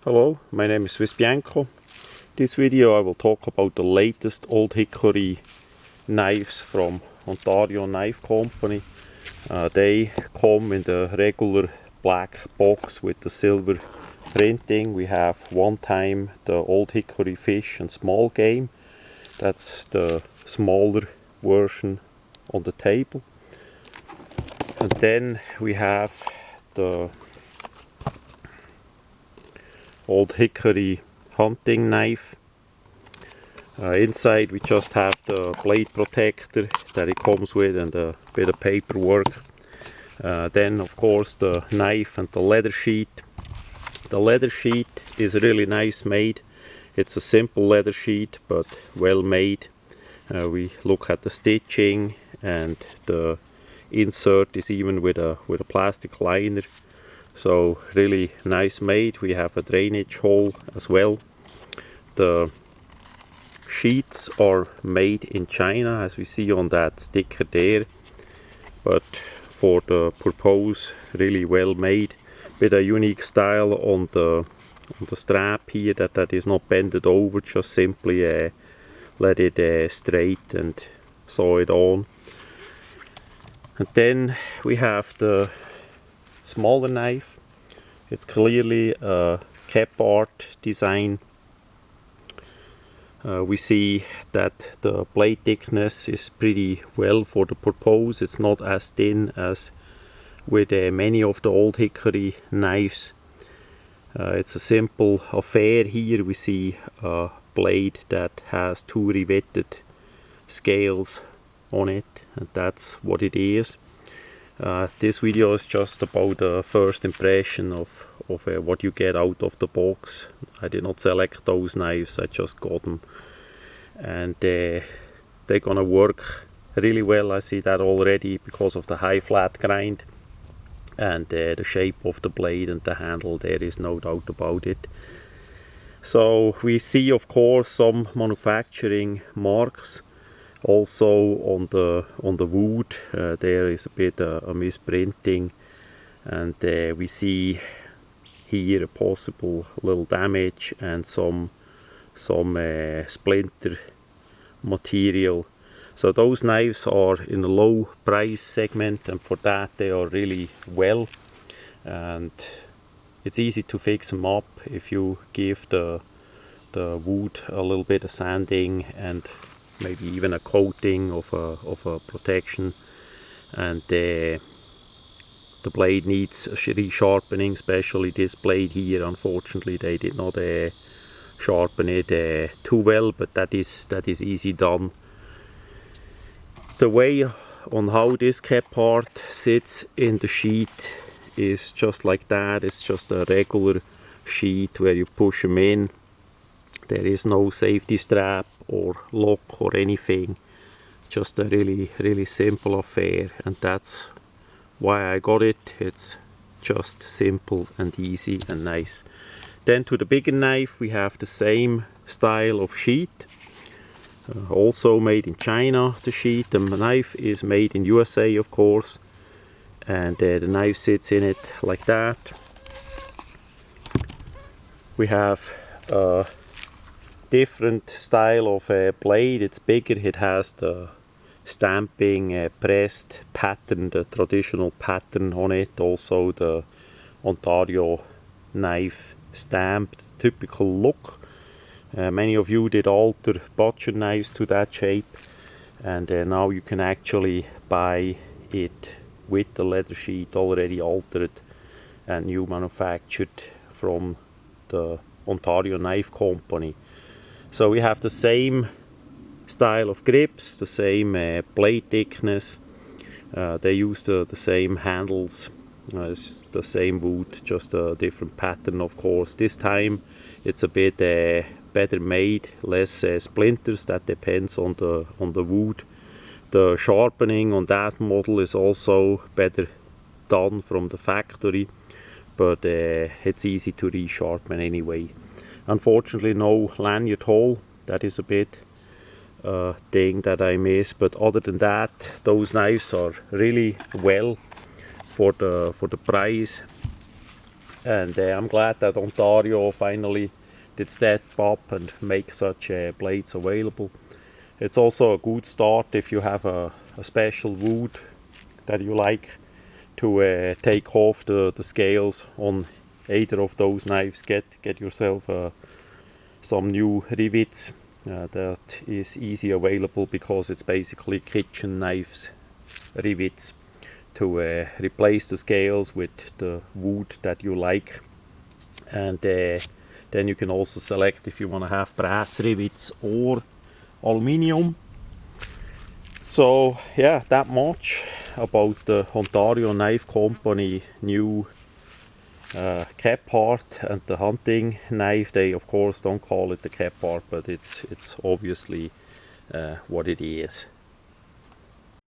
Hello, my name is Bianco. This video I will talk about the latest old hickory knives from Ontario Knife Company. They come in the regular black box with the silver printing. We have one time the old hickory fish and small game. That's the smaller version on the table. And then we have the old hickory hunting knife. Inside we just have the blade protector that it comes with and a bit of paperwork. Then of course the knife and the leather sheet. The leather sheet is really nice made. It's a simple leather sheet but well made. We look at the stitching, and the insert is even with a plastic liner. So really nice made. We have a drainage hole as well. The sheets are made in China, as we see on that sticker there, but for the purpose really well made, with a unique style on the strap here, that is not bended over, just simply let it straight and sew it on. And then we have the smaller knife. It's clearly a kephart design. We see that the blade thickness is pretty well for the purpose. It's not as thin as with many of the old hickory knives. It's a simple affair. Here we see a blade that has two riveted scales on it, and that's what it is. This video is just about the first impression of what you get out of the box. I did not select those knives, I just got them, and they're gonna work really well. I see that already because of the high flat grind and the shape of the blade and the handle. There is no doubt about it. So we see of course some manufacturing marks also on the wood. There is a bit a misprinting, and we see here a possible little damage and some splinter material. So those knives are in a low price segment, and for that they are really well, and it's easy to fix them up if you give the wood a little bit of sanding and maybe even a coating of a protection. And the blade needs resharpening, especially this blade here. Unfortunately they did not sharpen it too well, but that is easy done. The way on how this kephart sits in the sheet is just like that. It's just a regular sheet where you push them in. There is no safety strap or lock or anything. Just a really simple affair, and that's why I got it. It's just simple and easy and nice. Then to the bigger knife we have the same style of sheet, also made in China. The sheet, the knife is made in USA of course, and the knife sits in it like that. We have different style of blade. It's bigger, it has the stamping pressed pattern, the traditional pattern on it, also the Ontario knife stamped typical look. Many of you did alter butcher knives to that shape, and now you can actually buy it with the leather sheet already altered and new manufactured from the Ontario Knife Company. So we have the same style of grips, the same blade thickness. They use the same handles, it's the same wood, just a different pattern of course. This time it's a bit better made, less splinters. That depends on the wood. The sharpening on that model is also better done from the factory, but it's easy to resharpen anyway. Unfortunately no lanyard hole, that is a bit thing that I miss, but other than that those knives are really well for the price, And I'm glad that Ontario finally did step up and make such blades available. It's also a good start if you have a special wood that you like to take off the scales on either of those knives. Get yourself some new rivets that is easy available, because it's basically kitchen knives rivets to replace the scales with the wood that you like. And then you can also select if you want to have brass rivets or aluminium. So yeah, that much about the Ontario Knife Company new kephart and the hunting knife. They of course don't call it the kephart, but it's obviously what it is.